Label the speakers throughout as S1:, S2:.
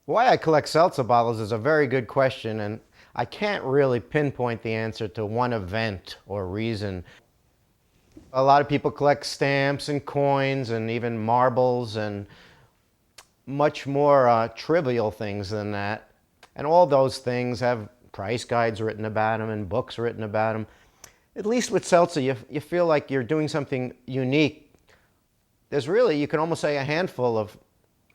S1: Why I collect seltzer bottles is a very good question, and I can't really pinpoint the answer to one event or reason. A lot of people collect stamps and coins and even marbles and much more trivial things than that. And all those things have price guides written about them and books written about them. At least with seltzer, you feel like you're doing something unique. There's really, you can almost say, a handful of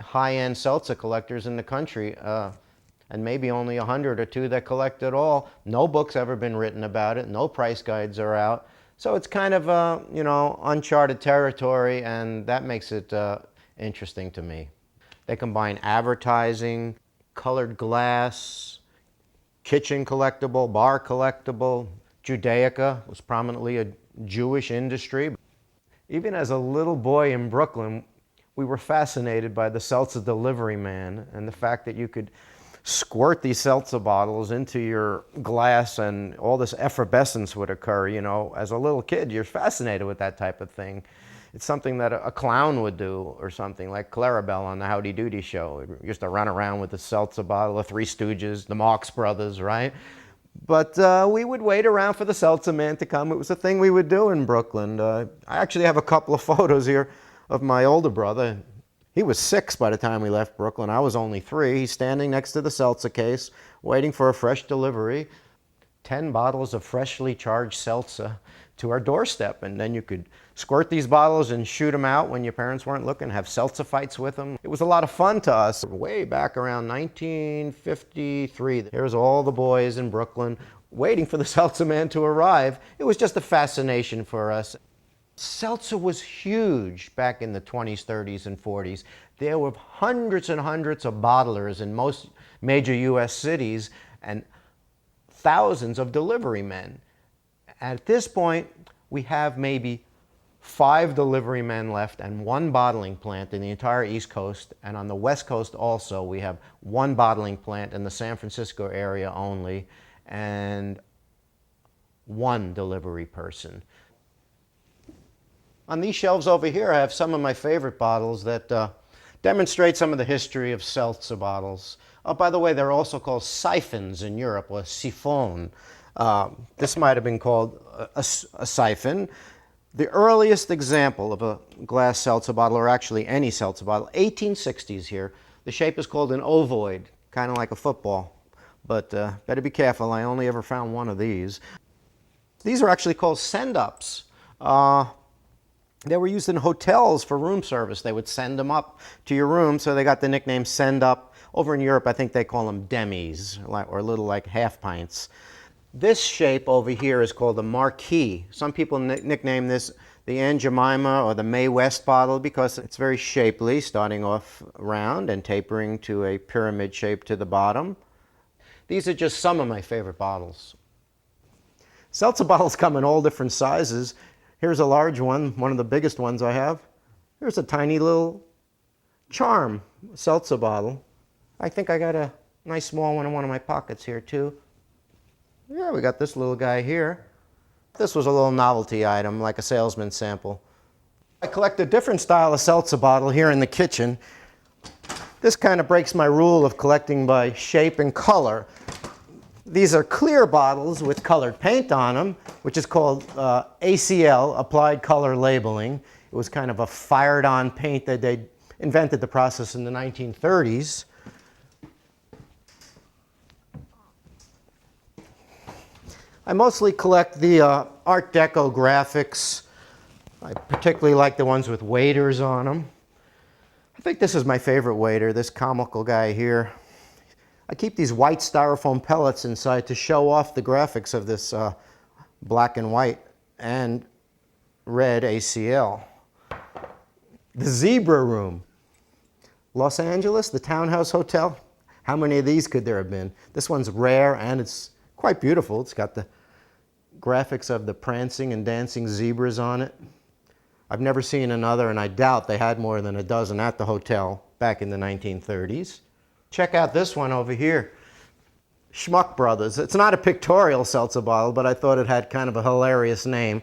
S1: high-end seltzer collectors in the country, and maybe only 100 or two that collect at all. No book's ever been written about it. No price guides are out. So it's kind of, uncharted territory, and that makes it interesting to me. They combine advertising, colored glass, kitchen collectible, bar collectible. Judaica was prominently a Jewish industry. Even as a little boy in Brooklyn, we were fascinated by the seltzer delivery man and the fact that you could squirt these seltzer bottles into your glass and all this effervescence would occur. You know, as a little kid, you're fascinated with that type of thing. It's something that a clown would do, or something like Clarabelle on the Howdy Doody show. He used to run around with a seltzer bottle, the Three Stooges, the Marx Brothers, right? But we would wait around for the seltzer man to come. It was a thing we would do in Brooklyn. I actually have a couple of photos here of my older brother. He was 6 by the time we left Brooklyn. I was only 3. He's standing next to the seltzer case, waiting for a fresh delivery. 10 bottles of freshly charged seltzer to our doorstep, and then you could squirt these bottles and shoot them out when your parents weren't looking, have seltzer fights with them. It was a lot of fun to us. Way back around 1953, here's all the boys in Brooklyn waiting for the seltzer man to arrive. It was just a fascination for us. Seltzer was huge back in the 20s, 30s, and 40s. There were hundreds and hundreds of bottlers in most major U.S. cities and thousands of delivery men. At this point, we have maybe 5 delivery men left and 1 bottling plant in the entire East Coast. And on the West Coast also, we have 1 bottling plant in the San Francisco area only and 1 delivery person. On these shelves over here, I have some of my favorite bottles that demonstrate some of the history of seltzer bottles. Oh, by the way, they're also called siphons in Europe, or Syphon. This might have been called a siphon. The earliest example of a glass seltzer bottle, or actually any seltzer bottle, 1860s here. The shape is called an ovoid, kind of like a football. But better be careful, I only ever found 1 of these. These are actually called send-ups. They were used in hotels for room service. They would send them up to your room, so they got the nickname send up. Over in Europe, I think they call them demis, or little like half pints. This shape over here is called the marquee. Some people nickname this the Aunt Jemima or the Mae West bottle because it's very shapely, starting off round and tapering to a pyramid shape to the bottom. These are just some of my favorite bottles. Seltzer bottles come in all different sizes. Here's a large one of the biggest ones I have. Here's a tiny little Charm seltzer bottle. I think I got a nice small one in one of my pockets here too. Yeah, we got this little guy here. This was a little novelty item, like a salesman's sample. I collect a different style of seltzer bottle here in the kitchen. This kind of breaks my rule of collecting by shape and color. These are clear bottles with colored paint on them, which is called ACL, Applied Color Labeling. It was kind of a fired-on paint that they invented the process in the 1930s. I mostly collect the Art Deco graphics. I particularly like the ones with waiters on them. I think this is my favorite waiter, this comical guy here. I keep these white styrofoam pellets inside to show off the graphics of this black and white and red ACL. The Zebra Room. Los Angeles, the Townhouse Hotel. How many of these could there have been? This one's rare and it's quite beautiful. It's got the graphics of the prancing and dancing zebras on it. I've never seen another, and I doubt they had more than a dozen at the hotel back in the 1930s. Check out this one over here. Schmuck Brothers. It's not a pictorial seltzer bottle, but I thought it had kind of a hilarious name.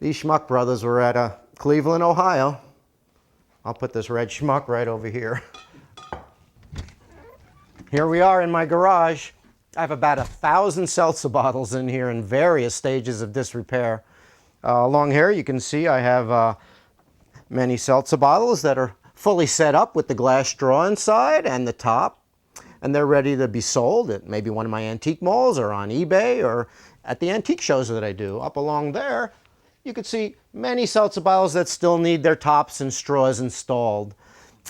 S1: These Schmuck Brothers were at Cleveland, Ohio. I'll put this red schmuck right over here. Here we are in my garage. I have about 1,000 seltzer bottles in here in various stages of disrepair. Along here you can see I have many seltzer bottles that are fully set up with the glass straw inside and the top, and they're ready to be sold at maybe one of my antique malls or on eBay or at the antique shows that I do. Up along there you can see many seltzer bottles that still need their tops and straws installed.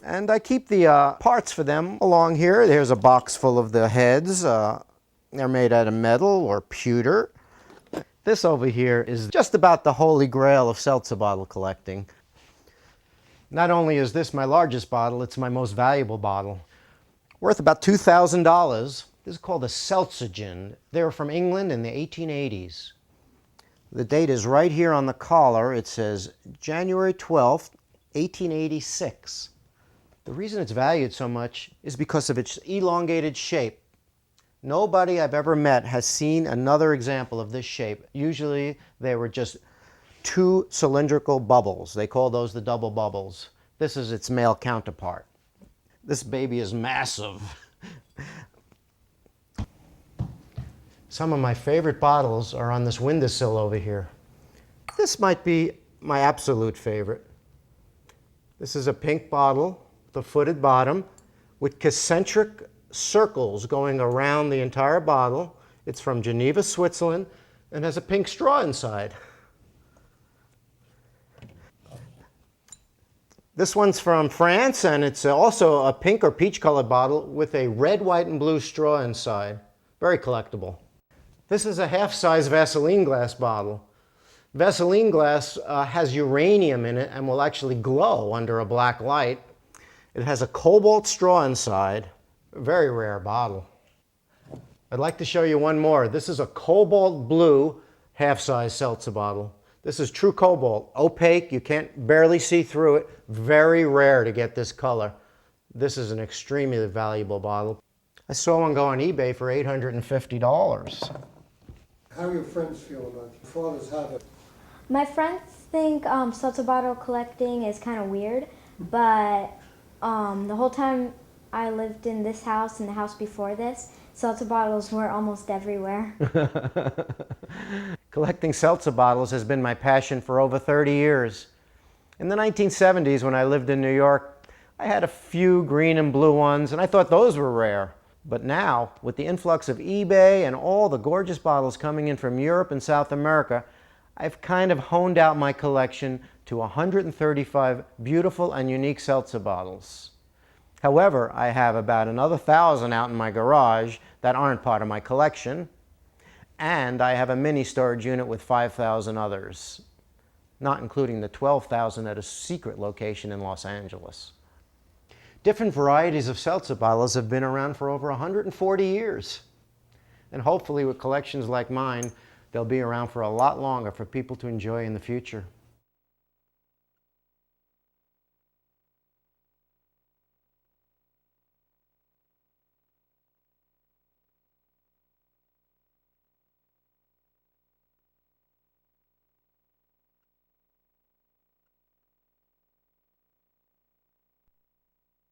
S1: And I keep the parts for them along here. There's a box full of the heads. They're made out of metal or pewter. This over here is just about the holy grail of seltzer bottle collecting. Not only is this my largest bottle, it's my most valuable bottle. Worth about $2,000. This is called a Seltzer gin. They were from England in the 1880s. The date is right here on the collar. It says January 12th, 1886. The reason it's valued so much is because of its elongated shape. Nobody I've ever met has seen another example of this shape. Usually they were just two cylindrical bubbles. They call those the double bubbles. This is its male counterpart. This baby is massive. Some of my favorite bottles are on this windowsill over here. This might be my absolute favorite. This is a pink bottle, the footed bottom, with concentric circles going around the entire bottle. It's from Geneva, Switzerland, and has a pink straw inside. This one's from France, and it's also a pink or peach colored bottle with a red, white, and blue straw inside. Very collectible. This is a half-size Vaseline glass bottle. Vaseline glass has uranium in it and will actually glow under a black light. It has a cobalt straw inside. A very rare bottle. I'd like to show you one more. This is a cobalt blue half-size seltzer bottle. This is true cobalt, opaque, you can't barely see through it. Very rare to get this color. This is an extremely valuable bottle. I saw one go on eBay for $850.
S2: How are your friends feeling about your father's habit?
S3: My friends think seltzer bottle collecting is kind of weird, but the whole time I lived in this house and the house before this, seltzer bottles were almost everywhere.
S1: Collecting seltzer bottles has been my passion for over 30 years. In the 1970s, when I lived in New York, I had a few green and blue ones, and I thought those were rare. But now, with the influx of eBay and all the gorgeous bottles coming in from Europe and South America, I've kind of honed out my collection to 135 beautiful and unique seltzer bottles. However, I have about another 1,000 out in my garage that aren't part of my collection, and I have a mini storage unit with 5,000 others, not including the 12,000 at a secret location in Los Angeles. Different varieties of seltzer bottles have been around for over 140 years. And hopefully with collections like mine, they'll be around for a lot longer for people to enjoy in the future.